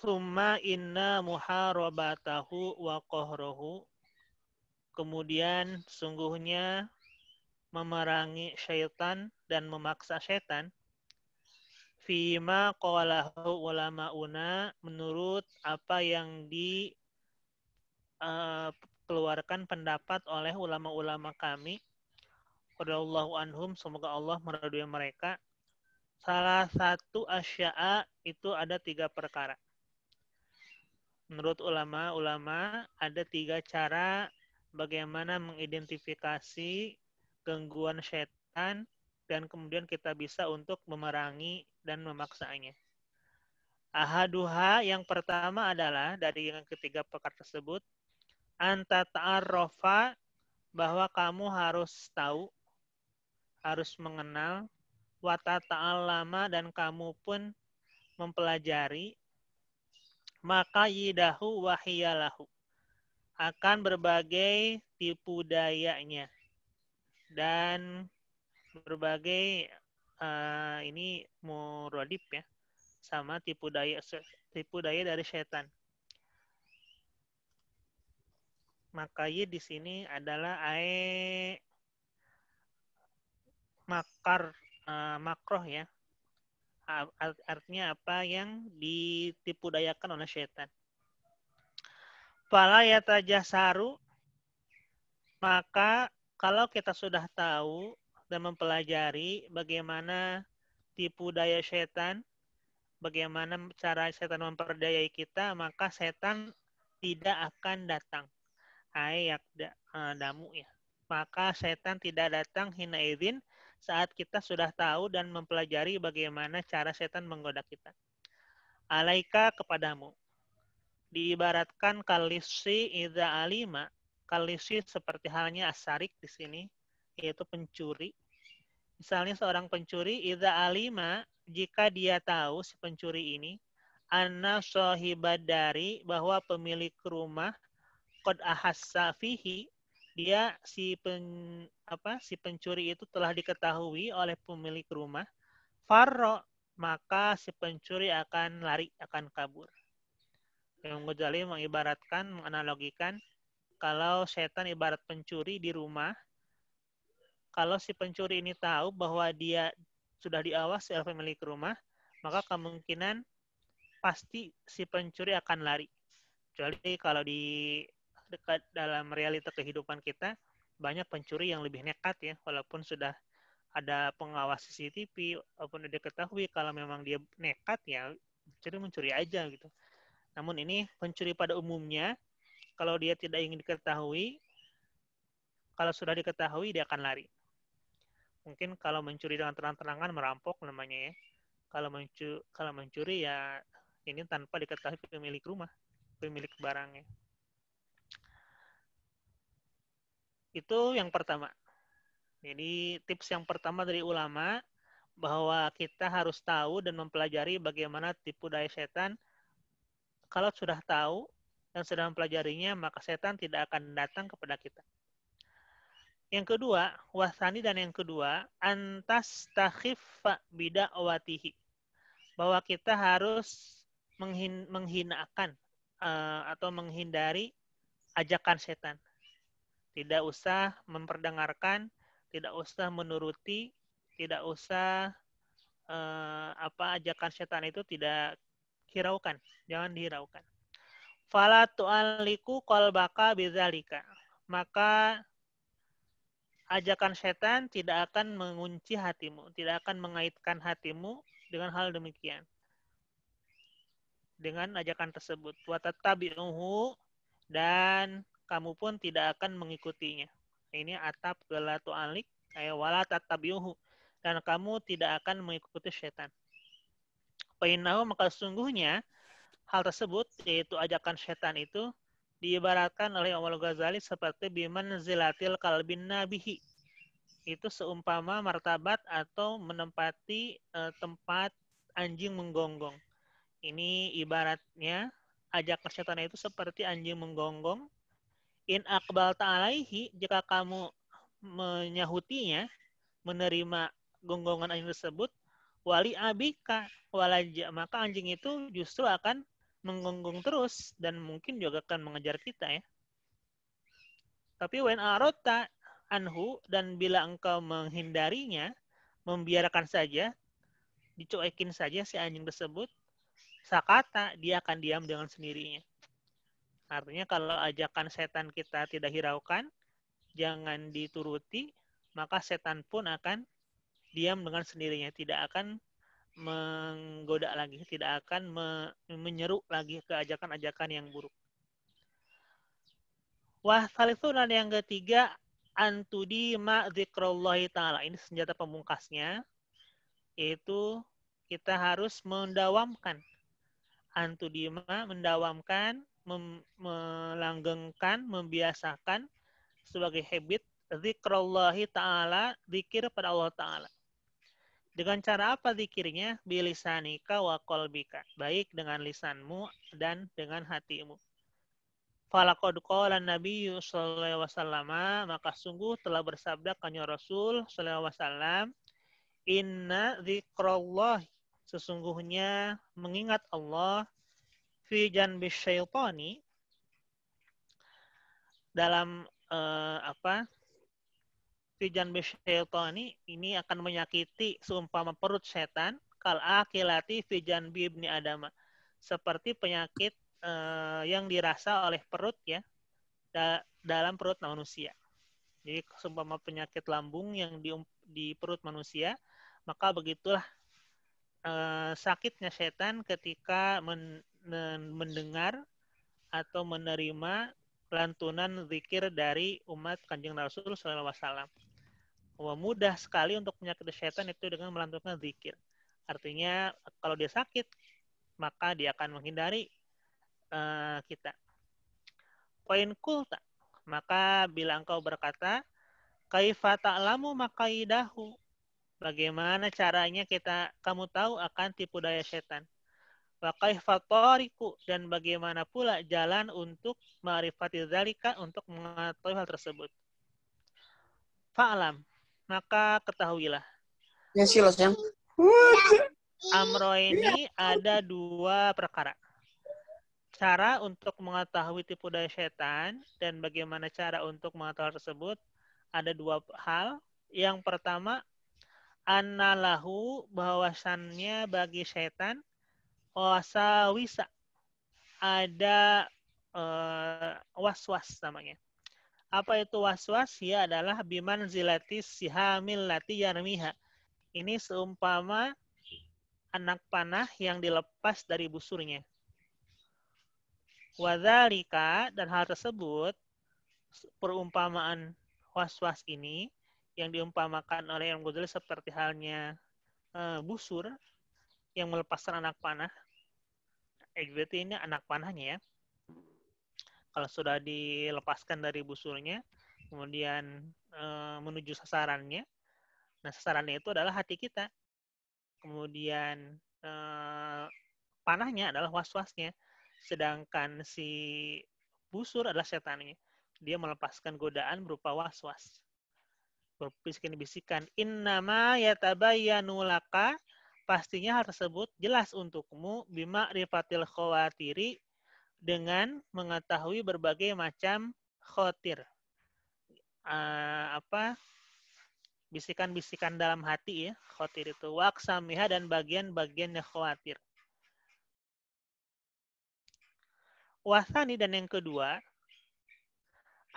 Summa inna muharabatahu wa qahrahu. Kemudian sungguhnya memerangi syaitan dan memaksa syaitan. Fima qalahu ulama'una, menurut apa yang dikeluarkan pendapat oleh ulama-ulama kami. Radhiyallahu anhum, semoga Allah meridhai mereka. Salah satu asya'a itu ada 3 perkara. Menurut ulama-ulama ada 3 cara bagaimana mengidentifikasi gangguan setan dan kemudian kita bisa untuk memerangi dan memaksanya. Ahaduha, yang pertama adalah dari yang ketiga perkara tersebut, anta ta'arrofa, bahwa kamu harus tahu, harus mengenal, wa ta'allama, dan kamu pun mempelajari, maka yidahu wahiyalahu, akan berbagai tipu dayanya dan berbagai ini muradib ya, sama tipu daya dari setan. Maka di sini adalah makroh ya. Artinya apa yang ditipu dayakan oleh setan. Fala yatajasaru, maka kalau kita sudah tahu dan mempelajari bagaimana tipu daya setan, bagaimana cara setan memperdayai kita, maka setan tidak akan datang. Damu ya. Maka setan tidak datang hina idzin, saat kita sudah tahu dan mempelajari bagaimana cara setan menggoda kita. Alaika, kepadamu. Diibaratkan kalisi idza alima, kalisi seperti halnya asarik di sini, yaitu pencuri. Misalnya seorang pencuri, idza alima, jika dia tahu si pencuri ini, anna sahibadari, bahwa pemilik rumah, qad ahassa fihi, dia si pencuri itu telah diketahui oleh pemilik rumah, farro, maka si pencuri akan lari, akan kabur. Imam Ghazali mengibaratkan, menganalogikan, kalau setan ibarat pencuri di rumah, kalau si pencuri ini tahu bahwa dia sudah diawasi oleh pemilik rumah, maka kemungkinan pasti si pencuri akan lari. Kecuali kalau di dekat dalam realita kehidupan kita, banyak pencuri yang lebih nekat ya, walaupun sudah ada pengawas CCTV, walaupun sudah diketahui kalau memang dia nekat ya, mencuri aja gitu. Namun ini pencuri pada umumnya, kalau dia tidak ingin diketahui, kalau sudah diketahui dia akan lari. Mungkin kalau mencuri dengan terang-terangan, merampok namanya ya. Kalau mencuri ya ini tanpa diketahui pemilik rumah, pemilik barangnya. Itu yang pertama. Jadi tips yang pertama dari ulama, bahwa kita harus tahu dan mempelajari bagaimana tipu daya setan. Kalau sudah tahu dan sudah mempelajarinya, maka setan tidak akan datang kepada kita. Yang kedua, wasani, dan yang kedua, antas takhiffa bida'watihi, bahwa kita harus menghinakan atau menghindari ajakan setan. Tidak usah memperdengarkan, tidak usah menuruti, tidak usah ajakan setan itu tidak hiraukan, jangan dihiraukan. Fala tu'alliku qalbaka bidzalika, maka ajakan setan tidak akan mengunci hatimu, tidak akan mengaitkan hatimu dengan hal demikian, dengan ajakan tersebut. Wa tattabi'uhu, dan kamu pun tidak akan mengikutinya. Ini atap la tu'alik, wala tattabi'uhu, dan kamu tidak akan mengikuti setan. Fainnahu, maka sesungguhnya hal tersebut, yaitu ajakan setan itu, diibaratkan oleh Imam Ghazali seperti biman zilatil kalbin nabihi. Itu seumpama martabat atau menempati tempat anjing menggonggong. Ini ibaratnya ajakan setan itu seperti anjing menggonggong. In aqbal ta'alaihi, jika kamu menyahutinya, menerima gonggongan anjing tersebut, wali abika walaja, maka anjing itu justru akan menggonggong terus dan mungkin juga akan mengejar kita ya. Tapi when arota anhu, dan bila engkau menghindarinya, membiarkan saja, dicuekin saja si anjing tersebut, sakata, dia akan diam dengan sendirinya. Artinya kalau ajakan setan kita tidak hiraukan, jangan dituruti, maka setan pun akan diam dengan sendirinya, tidak akan menggoda lagi, tidak akan menyeru lagi ke ajakan-ajakan yang buruk. Wah, itu dan yang ketiga, antudi ma dzikrullahi ta'ala. Ini senjata pemungkasnya, yaitu kita harus mendawamkan. Antudima, mendawamkan, melanggengkan, membiasakan sebagai habit dzikrullahi ta'ala, zikir pada Allah Ta'ala. Dengan cara apa zikirnya? Bilisanika wa qalbika. Baik dengan lisanmu dan dengan hatimu. Falaqad qala Nabi sallallahu alaihi wasallam, maka sungguh telah bersabda kanjeng Rasul sallallahu alaihi wasallam, inna dzikrullah, sesungguhnya mengingat Allah, fi janbi syaitani, dalam fi janbi syaitani, ini akan menyakiti seumpama perut setan, kal akilati fi janbi ibni Adam, seperti penyakit yang dirasa oleh perut ya, dalam perut manusia. Jadi seumpama penyakit lambung yang di perut manusia, maka begitulah sakitnya setan ketika mendengar atau menerima lantunan zikir dari umat Kanjeng Rasul sallallahu alaihi wasallam. Mudah sekali untuk penyakit setan itu dengan melantunkan zikir. Artinya kalau dia sakit, maka dia akan menghindari kita. Poin kulta, maka bila engkau berkata, kaifa ta'lamu makaidahu, bagaimana caranya kamu tahu akan tipu daya setan? Wa kaifa tariku, dan bagaimana pula jalan untuk ma'rifati dzalika, untuk mengetahui hal tersebut? Fa'lam, maka ketahuilah. Ya sih loh, Sam. Amro ini ada dua perkara. Cara untuk mengetahui tipu daya setan dan bagaimana cara untuk mengetahui hal tersebut ada dua hal. Yang pertama, annalahu, bahwasannya bagi setan, wasawisa, ada was-was namanya. Apa itu was-was? Ya adalah biman zilatis sihamil lati yarmiha. Ini seumpama anak panah yang dilepas dari busurnya. Wadzalika, dan hal tersebut, perumpamaan was-was ini yang diumpamakan oleh Imam Ghazali seperti halnya busur yang melepaskan anak panah. Berarti ini anak panahnya ya. Kalau sudah dilepaskan dari busurnya, kemudian menuju sasarannya. Nah, sasarannya itu adalah hati kita. Kemudian panahnya adalah was-wasnya. Sedangkan si busur adalah setannya. Dia melepaskan godaan berupa was-was. Berbisikan-bisikan, innama yatabayyanu laka, pastinya hal tersebut jelas untukmu, bima rifatil khawatiri, dengan mengetahui berbagai macam khawatir. Bisikan-bisikan dalam hati ya, khawatir itu. Waksamiha, dan bagian-bagian yang khawatir. Wasani, dan yang kedua,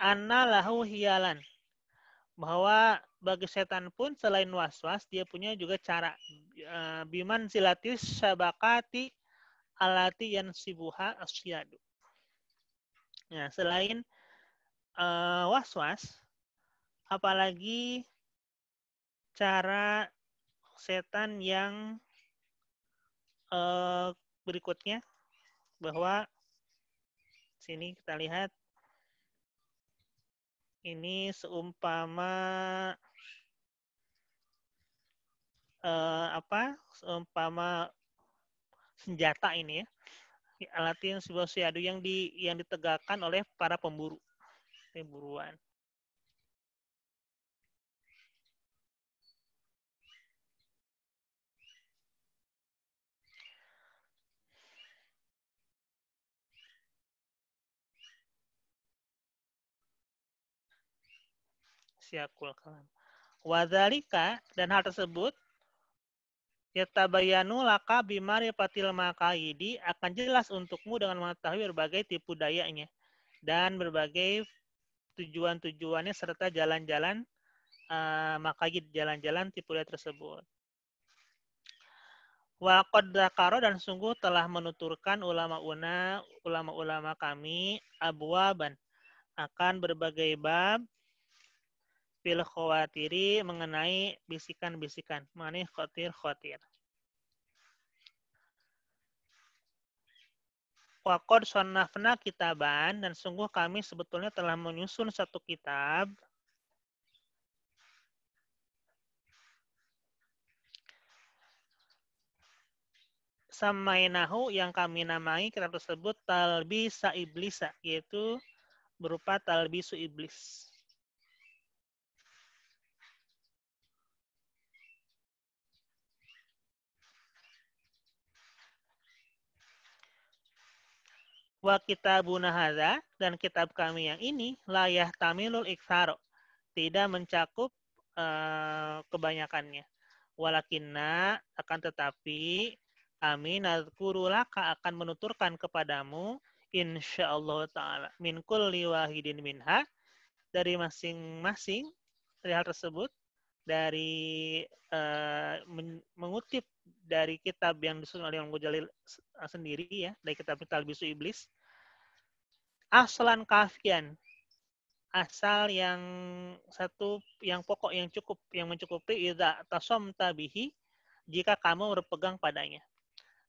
anna lahu hiyalan, bahwa bagi setan pun selain was-was, dia punya juga cara. Biman silatis syabakati alati yansibuha asyadu. Nah, selain was-was, apalagi cara setan yang berikutnya, bahwa sini kita lihat ini seumpama seumpama senjata ini ya, alatin sebuah syadu yang ditegakkan oleh para pemburuan. Siakul kalam. Wadzalika, dan hal tersebut yatabayanu laka bimarifatil maqaidi, akan jelas untukmu dengan mengetahui berbagai tipu dayanya dan berbagai tujuan-tujuannya serta jalan-jalan maqaid, jalan-jalan tipu daya tersebut. Wa qad dzakara, dan sungguh telah menuturkan ulama-ulama kami abwaban, akan berbagai bab fil khawatiri, mengenai bisikan-bisikan, mengenai khawatir-khawatir. Wa qad shannafna kitaban, dan sungguh kami sebetulnya telah menyusun satu kitab samainahu, yang kami namai kitab tersebut talbisa iblisa, yaitu berupa talbisu iblis. Wa kitabuna hadza, dan kitab kami yang ini layah tamilul iksaro, tidak mencakup kebanyakannya. Walakinna, akan tetapi kami nazkuru laka, akan menuturkan kepadamu insyaallah taala min kulli wahidin minha, dari masing-masing dari hal tersebut, dari mengutip dari kitab yang disusun oleh Imam Ghazali sendiri, ya, dari kitab Talbisu Iblis, aslan kafian, asal yang satu, yang pokok, yang cukup, yang mencukupi, idza tasamta bihi, jika kamu berpegang padanya.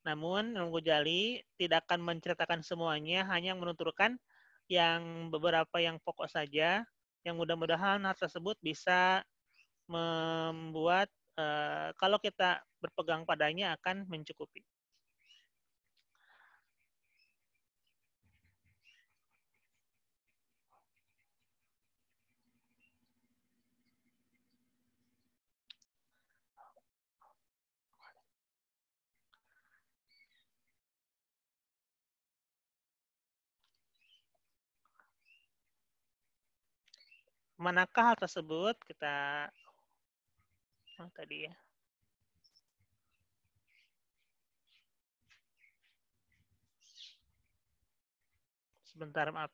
Namun Imam Ghazali tidak akan menceritakan semuanya, hanya menuturkan yang beberapa yang pokok saja, yang mudah-mudahan hal tersebut bisa membuat kalau kita berpegang padanya akan mencukupi. Manakah hal tersebut? Kita tadi, ya. Sebentar, maaf.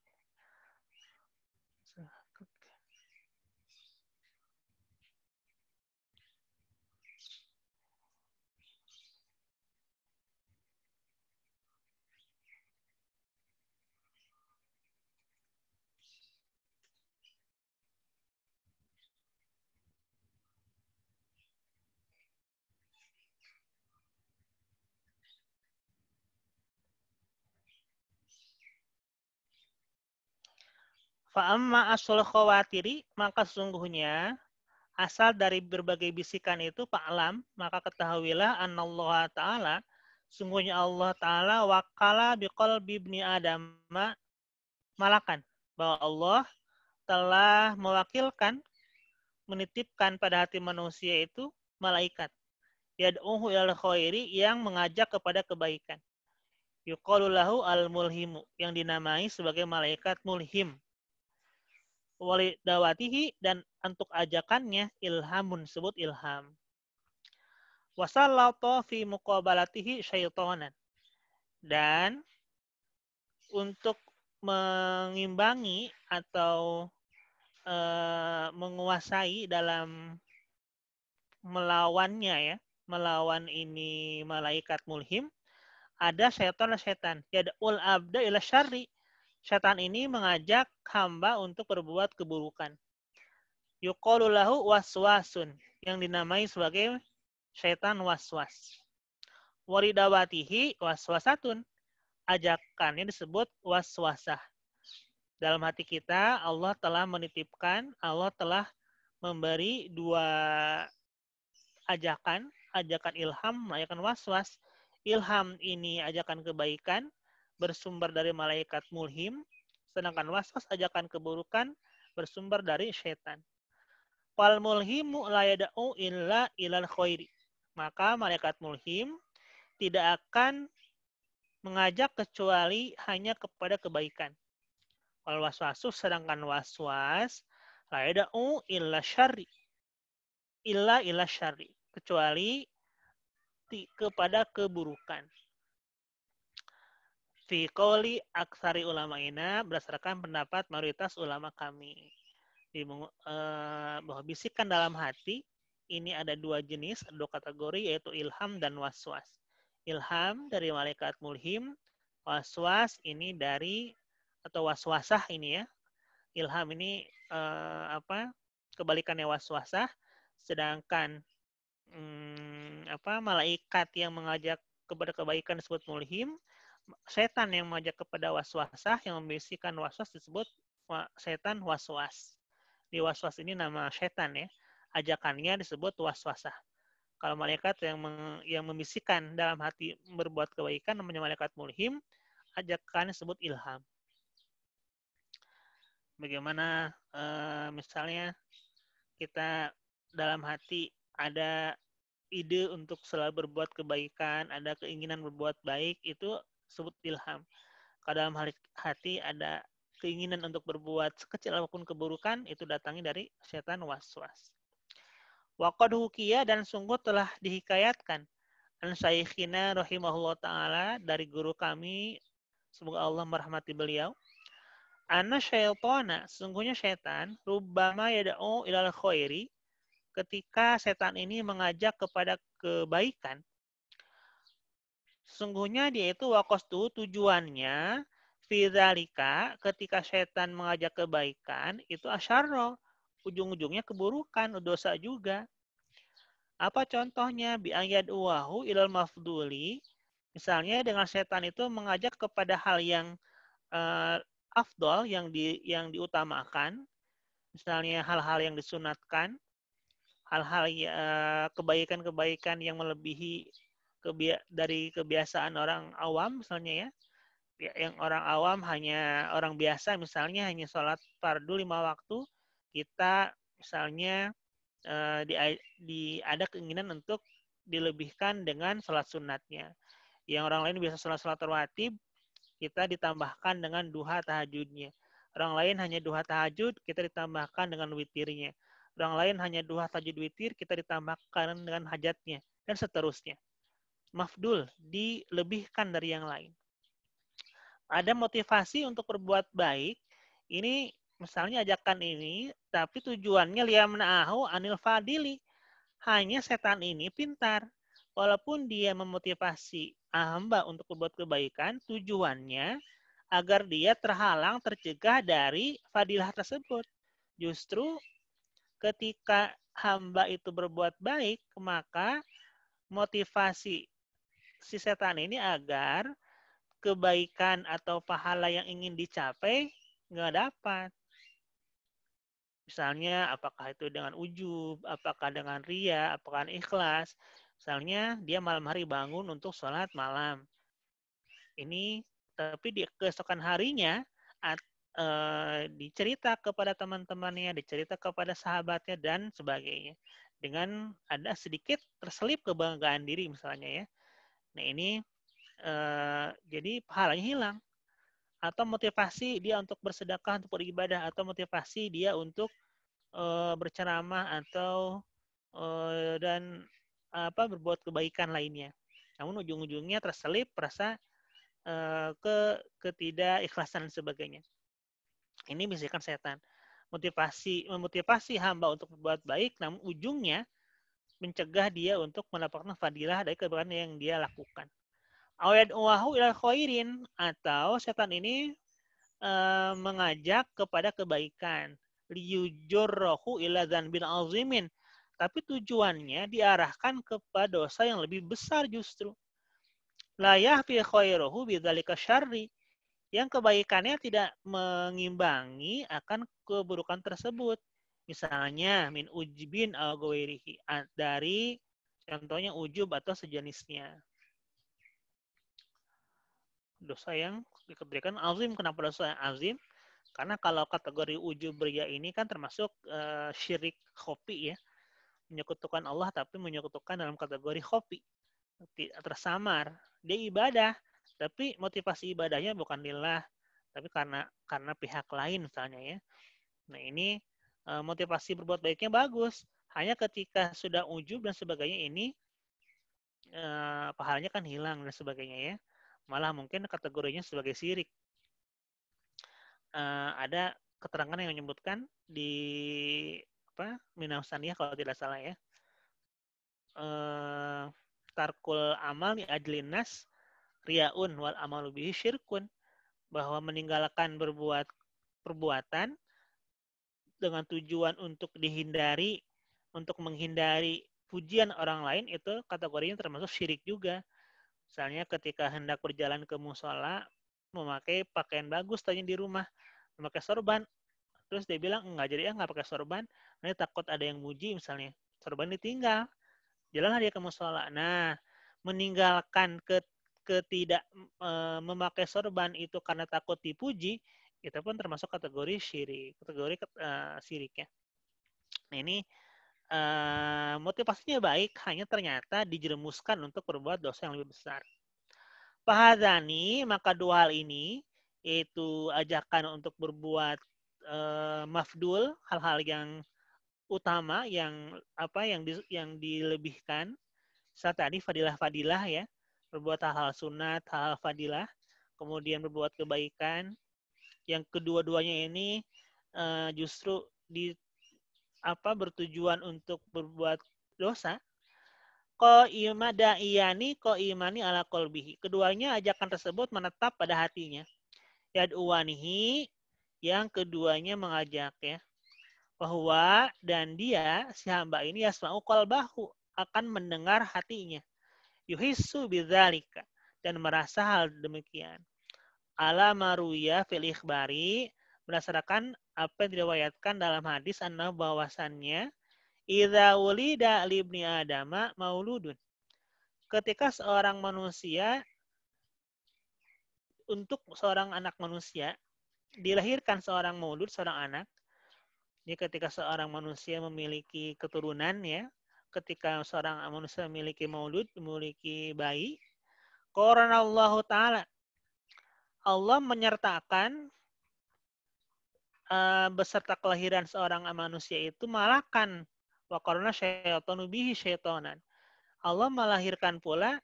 Fa'amma asul khawatiri, maka sungguhnya asal dari berbagai bisikan itu, fa'lam, maka ketahuilah anallaha ta'ala, sungguhnya Allah ta'ala wakala biqalbi ibni Adam malakan, bahwa Allah telah mewakilkan, menitipkan pada hati manusia itu malaikat, yad'uhu ilal khairi, yang mengajak kepada kebaikan. Yuqalu lahu al-mulhimu, yang dinamai sebagai malaikat mulhim. Wali dawatihi, dan untuk ajakannya ilhamun, sebut ilham. Wasallata fi muqabalatihi syaitanan, dan untuk mengimbangi atau menguasai dalam melawannya, ya, melawan ini malaikat mulhim, ada setan. Yad'ul abda ila syarri, setan ini mengajak hamba untuk berbuat keburukan. Yuqalu lahu waswasun, yang dinamai sebagai setan waswas. Waridawatihi waswasatun, ajakannya disebut waswasah. Dalam hati kita Allah telah menitipkan, Allah telah memberi dua ajakan ilham, ajakan waswas. Ilham ini ajakan kebaikan, bersumber dari malaikat mulhim, sedangkan waswas ajakan keburukan, bersumber dari setan. Wal mulhimu la yada'u illa ilal khairi, maka malaikat mulhim tidak akan mengajak kecuali hanya kepada kebaikan. Wal waswasu, sedangkan waswas La yad'u illa syarri, kecuali kepada keburukan. Fi qouli aksari ulama'ina, berdasarkan pendapat mayoritas ulama kami. Bahwa bisikan dalam hati ini ada dua jenis, dua kategori, yaitu ilham dan waswas. Ilham dari malaikat mulhim, waswas ini dari atau waswasah ini ya. Ilham ini kebalikannya waswasah, sedangkan malaikat yang mengajak kepada kebaikan disebut mulhim, setan yang mengajak kepada waswasah, yang membisikkan waswas disebut setan waswas. Di waswas ini nama setan ya. Ajakannya disebut waswasah. Kalau malaikat yang membisikkan dalam hati berbuat kebaikan namanya malaikat mulhim, ajakannya disebut ilham. Bagaimana misalnya kita dalam hati ada ide untuk selalu berbuat kebaikan, ada keinginan berbuat baik, itu disebut ilham. Kalau dalam hati ada keinginan untuk berbuat sekecil apapun keburukan, itu datangnya dari setan waswas. Waqad hukiya, dan sungguh telah dihikayatkan an syekhina rahimahullah ta'ala, dari guru kami, semoga Allah merahmati beliau, anna syaitana, sungguhnya setan, rubbama yada'u ilal khairi, ketika setan ini mengajak kepada kebaikan, sesungguhnya dia itu waqastu, tujuannya, fidzalika, ketika setan mengajak kebaikan, itu asyarro, ujung-ujungnya keburukan, dosa juga. Apa contohnya? Bi'ayad uwahu ilal mafduli, misalnya dengan setan itu mengajak kepada hal yang afdol, yang diutamakan, misalnya hal-hal yang disunatkan, hal-hal kebaikan-kebaikan yang melebihi dari kebiasaan orang awam, misalnya ya, yang orang awam hanya orang biasa, misalnya hanya sholat fardu 5 waktu, kita misalnya ada keinginan untuk dilebihkan dengan sholat sunatnya. Yang orang lain biasa sholat rawatib, kita ditambahkan dengan duha tahajudnya. Orang lain hanya duha tahajud, kita ditambahkan dengan witirnya. Orang lain hanya duha tahajud witir, kita ditambahkan dengan hajatnya, dan seterusnya. Mafdul, dilebihkan dari yang lain. Ada motivasi untuk berbuat baik, ini misalnya ajakan ini, tapi tujuannya liyamna'ahu anil fadili. Hanya setan ini pintar. Walaupun dia memotivasi hamba untuk berbuat kebaikan, tujuannya agar dia terhalang, tercegah dari fadilah tersebut. Justru ketika hamba itu berbuat baik, maka motivasi si setan ini agar kebaikan atau pahala yang ingin dicapai nggak dapat. Misalnya apakah itu dengan ujub, apakah dengan ria, apakah ikhlas. Misalnya dia malam hari bangun untuk sholat malam. Ini tapi di keesokan harinya dicerita kepada teman-temannya, dicerita kepada sahabatnya dan sebagainya. Dengan ada sedikit terselip kebanggaan diri misalnya ya. Nah ini jadi pahalanya hilang. Atau motivasi dia untuk bersedekah, untuk beribadah, atau motivasi dia untuk berceramah atau dan berbuat kebaikan lainnya. Namun ujung-ujungnya terselip rasa ketidakikhlasan dan sebagainya. Ini bisikan setan. Memotivasi hamba untuk berbuat baik, namun ujungnya mencegah dia untuk mendapatkan fadilah dari kebaikan yang dia lakukan. Awad uwahu ilal khairin, atau setan ini mengajak kepada kebaikan. Liyujurrohu ila dzanbin azimin. Tapi tujuannya diarahkan kepada dosa yang lebih besar justru. La yahfi khairuhu bidzalika syarri. Yang kebaikannya tidak mengimbangi akan keburukan tersebut. Misalnya min ujbin al ghairihi, dari contohnya ujub atau sejenisnya. Dosa yang diberikan azim. Kenapa dosa yang azim? Karena kalau kategori ujub ria ini kan termasuk syirik khofi ya. Menyekutukan Allah tapi menyekutukan dalam kategori khofi. Tersamar. Dia ibadah, tapi motivasi ibadahnya bukan lillah, tapi karena pihak lain misalnya ya. Nah ini motivasi berbuat baiknya bagus. Hanya ketika sudah ujub dan sebagainya ini pahalanya kan hilang dan sebagainya ya. Malah mungkin kategorinya sebagai syirik. Ada keterangan yang menyebutkan di Minausaniyah kalau tidak salah ya. Tarkul amal li ajlin nas riaun wal amalu bihi syirkun, bahwa meninggalkan berbuat perbuatan dengan tujuan untuk menghindari pujian orang lain, itu kategorinya termasuk syirik juga. Misalnya ketika hendak berjalan ke musola, memakai pakaian bagus tanya di rumah, memakai sorban, terus dia bilang enggak, jadi enggak pakai sorban, nanti takut ada yang muji misalnya, sorban ditinggal, jalanlah dia ke musola. Nah, meninggalkan ketidak memakai sorban itu karena takut dipuji, itu pun termasuk kategori syirik, kategori syirik ya. Nah ini motivasinya baik, hanya ternyata dijerumuskan untuk berbuat dosa yang lebih besar. Fahadhani, maka dua hal ini, yaitu ajakan untuk berbuat mafdul, hal-hal yang utama, yang dilebihkan, saat tadi fadilah-fadilah ya, berbuat hal-hal sunat, hal-hal fadilah, kemudian berbuat kebaikan. Yang kedua-duanya ini justru bertujuan untuk berbuat dosa. Ko imani ala kolbihi. Keduanya ajakan tersebut menetap pada hatinya. Yad'uwanihi, yang keduanya mengajak ya. Bahwa dan dia, si hamba ini yasma'u qalbahu, akan mendengar hatinya. Yuhissu bidzalika, dan merasa hal demikian. Ala maruya fil ikhbari, berdasarkan apa yang diriwayatkan dalam hadis bahwasannya idza wulida libni adama mauludun, ketika seorang manusia, untuk seorang anak manusia dilahirkan seorang maulud, seorang anak. Jadi ketika seorang manusia memiliki keturunan ya, ketika seorang manusia memiliki maulud, memiliki bayi, qaranallahu ta'ala, Allah menyertakan beserta kelahiran seorang manusia itu malakan, wa qarana syaitanu bihi syaitonan. Allah melahirkan pula,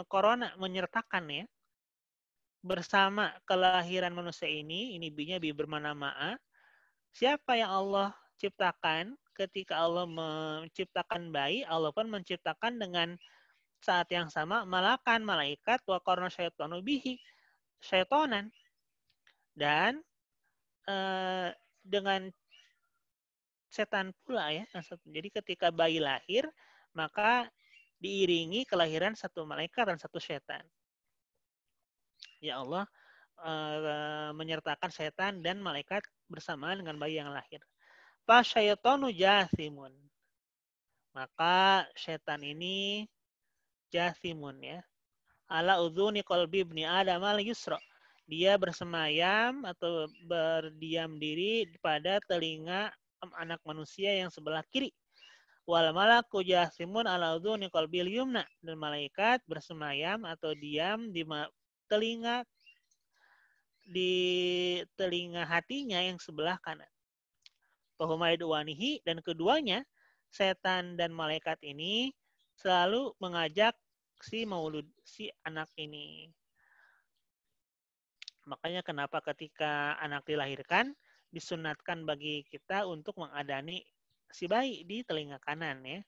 korona menyertakan ya, bersama kelahiran manusia ini binya bi bermana ma'a. Siapa yang Allah ciptakan? Ketika Allah menciptakan bayi, Allah pun menciptakan dengan saat yang sama malakan, malaikat, wa qarna syaitanu bihi syaitonan. Dan dengan setan pula ya. Jadi ketika bayi lahir, maka diiringi kelahiran satu malaikat dan satu setan. Ya Allah menyertakan setan dan malaikat bersamaan dengan bayi yang lahir. Fasyaitonu jathimun. Maka setan ini jathimun ya. Ala udhuni qalbi ibni Adam al-yusra. Dia bersemayam atau berdiam diri pada telinga anak manusia yang sebelah kiri. Wal malaku jathimun ala udhuni qalbil yumna. Dan malaikat bersemayam atau diam di telinga hatinya yang sebelah kanan. Wanihi, dan keduanya, setan dan malaikat ini selalu mengajak si maulud, si anak ini. Makanya kenapa ketika anak dilahirkan, disunatkan bagi kita untuk mengadani si bayi di telinga kanan ya.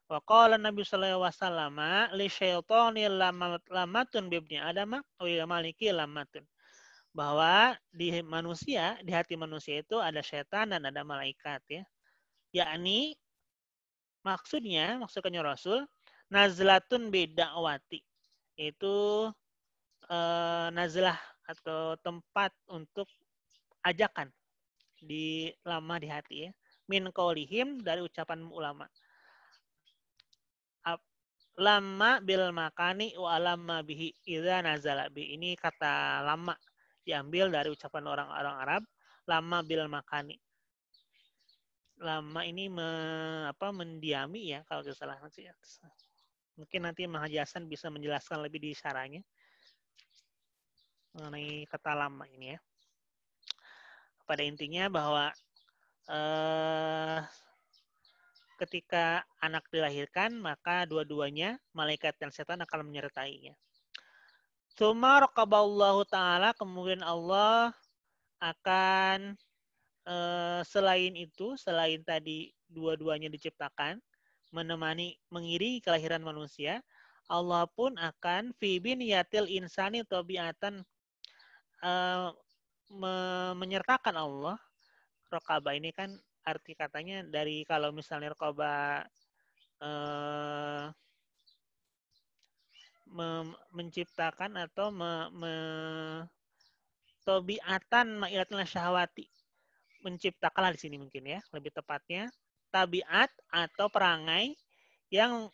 Wa qala Nabi sallallahu alaihi wasallam li syaitani lamatun bibni Adam wa maliki lamatun. Bahwa di manusia, di hati manusia itu ada setan dan ada malaikat ya. Yakni maksudnya Rasul, nazlatun bida'wati. Itu nazlah atau tempat untuk ajakan lama di hati ya. Min qaulihim, dari ucapan ulama. Lama bil makani wa lama bihi idza nazala bi. Ini kata lama diambil dari ucapan orang-orang Arab, lama bil makani. Lama ini mendiami ya kalau tidak salah. Mungkin nanti Mahaji Hasan bisa menjelaskan lebih di syarahnya mengenai kata lama ini ya. pada intinya bahwa ketika anak dilahirkan, maka dua-duanya, malaikat dan setan akan menyertainya. Tsumma raqaballahu ta'ala, kemudian Allah akan selain itu, selain tadi dua-duanya diciptakan, menemani, mengiringi kelahiran manusia, Allah pun akan fi biniyatil insani tabiatan, menyertakan Allah. Raqabah ini kan arti katanya dari kalau misalnya raqabah menciptakan atau tabiatan ma'ilatul syahwati, menciptakanlah di sini mungkin ya, lebih tepatnya tabiat atau perangai yang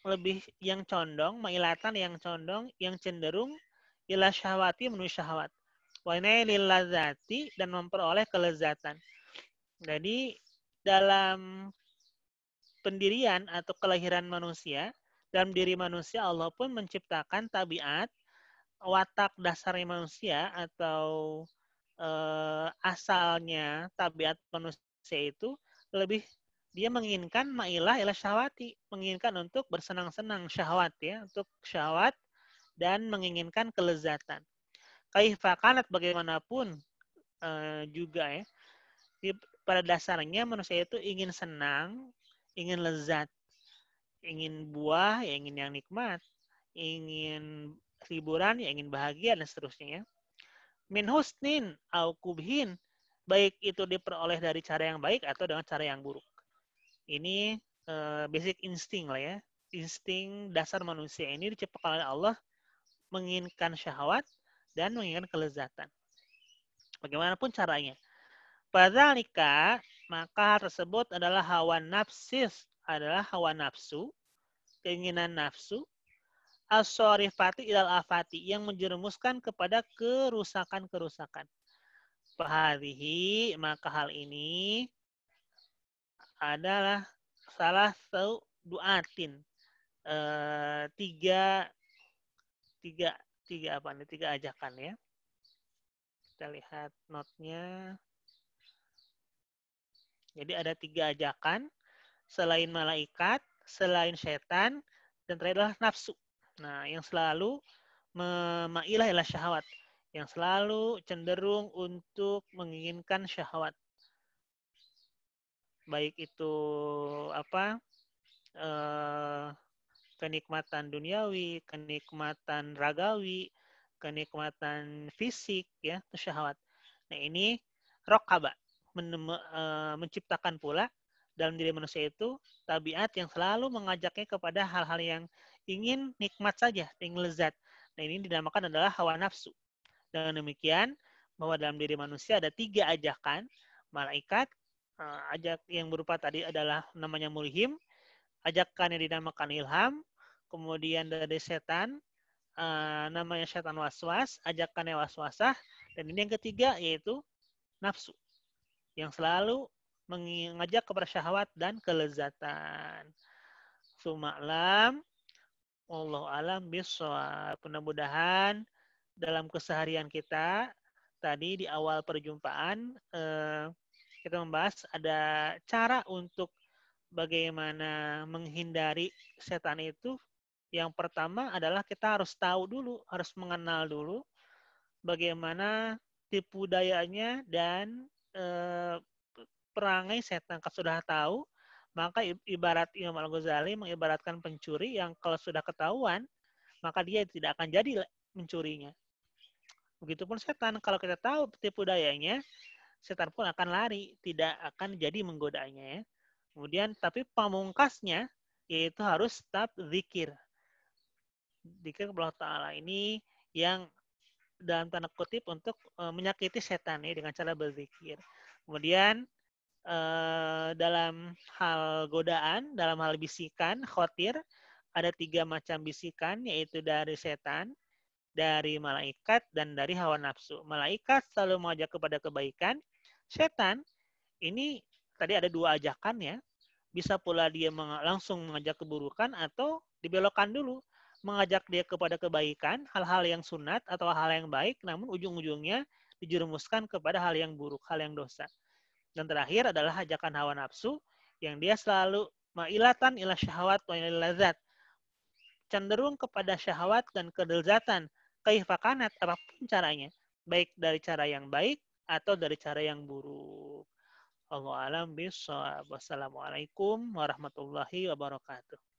condong, mailatan yang condong, yang cenderung ila syahwati, menuju syahwat. Wa nailil ladzati, dan memperoleh kelezatan. Jadi dalam pendirian atau kelahiran manusia, dalam diri manusia Allah pun menciptakan tabiat, watak dasarnya manusia atau asalnya tabiat manusia itu lebih dia menginginkan ma'ilah ila syahwati, menginginkan untuk bersenang-senang syahwat ya, untuk syahwat dan menginginkan kelezatan. Kaifa kanat, bagaimanapun juga ya, pada dasarnya manusia itu ingin senang, ingin lezat, ingin buah, ya ingin yang nikmat, ingin hiburan, ya ingin bahagia dan seterusnya ya. Min husnin au kubhin, baik itu diperoleh dari cara yang baik atau dengan cara yang buruk. Ini basic insting lah ya. Insting dasar manusia ini diciptakan oleh Allah menginginkan syahwat dan menginginkan kelezatan. Bagaimanapun caranya. Padahal maka tersebut adalah hawa nafsis, adalah hawa nafsu, keinginan nafsu, as-sorifati ilal afati, yang menjerumuskan kepada kerusakan-kerusakan. Fahadihi, maka hal ini adalah salah satu duatin, tiga ajakan ya. Kita lihat notnya. Jadi ada 3 ajakan, selain malaikat, selain setan, dan terakhir adalah nafsu. Nah, yang selalu memailah ila syahwat, yang selalu cenderung untuk menginginkan syahwat. Baik itu apa? Kenikmatan duniawi, kenikmatan ragawi, kenikmatan fisik ya, itu syahwat. Nah, ini raqabah, menciptakan pula dalam diri manusia itu tabiat yang selalu mengajaknya kepada hal-hal yang ingin nikmat saja, ingin lezat. Nah, ini dinamakan adalah hawa nafsu. Dengan demikian, bahwa dalam diri manusia ada 3 ajakan, malaikat, ajak yang berupa tadi adalah namanya mulhim, ajakan yang dinamakan ilham, kemudian dari setan, namanya setan waswas, ajakannya waswasah, dan ini yang ketiga yaitu nafsu, yang selalu mengajak kepada syahwat dan kelezatan. Suma'lam, wallahu alam bissawab. Mudah-mudahan dalam keseharian kita, tadi di awal perjumpaan, kita membahas ada cara untuk bagaimana menghindari setan itu. Yang pertama adalah kita harus tahu dulu, harus mengenal dulu bagaimana tipu dayanya dan perangai setan. Kalau sudah tahu, maka ibarat Imam Al-Ghazali mengibaratkan pencuri yang kalau sudah ketahuan, maka dia tidak akan jadi mencurinya. Begitupun setan, kalau kita tahu tipu dayanya, setan pun akan lari, tidak akan jadi menggodanya ya. Kemudian, tapi pamungkasnya yaitu harus tetap zikir. Zikir kepada Allah Ta'ala ini yang dalam tanda kutip untuk menyakiti setan ya, dengan cara berzikir. Kemudian dalam hal godaan, dalam hal bisikan, khotir, ada 3 macam bisikan, yaitu dari setan, dari malaikat, dan dari hawa nafsu. Malaikat selalu mengajak kepada kebaikan. Setan ini tadi ada 2 ajakan ya. Bisa pula dia langsung mengajak keburukan atau dibelokkan dulu, mengajak dia kepada kebaikan, hal-hal yang sunat atau hal yang baik, namun ujung-ujungnya dijerumuskan kepada hal yang buruk, hal yang dosa. Dan terakhir adalah ajakan hawa nafsu yang dia selalu mailatan ila syahwat wa ila lazat, cenderung kepada syahwat dan kelezatan, kaifakanat apapun caranya, baik dari cara yang baik atau dari cara yang buruk. Allah alam bisawab. Wassalamualaikum warahmatullahi wabarakatuh.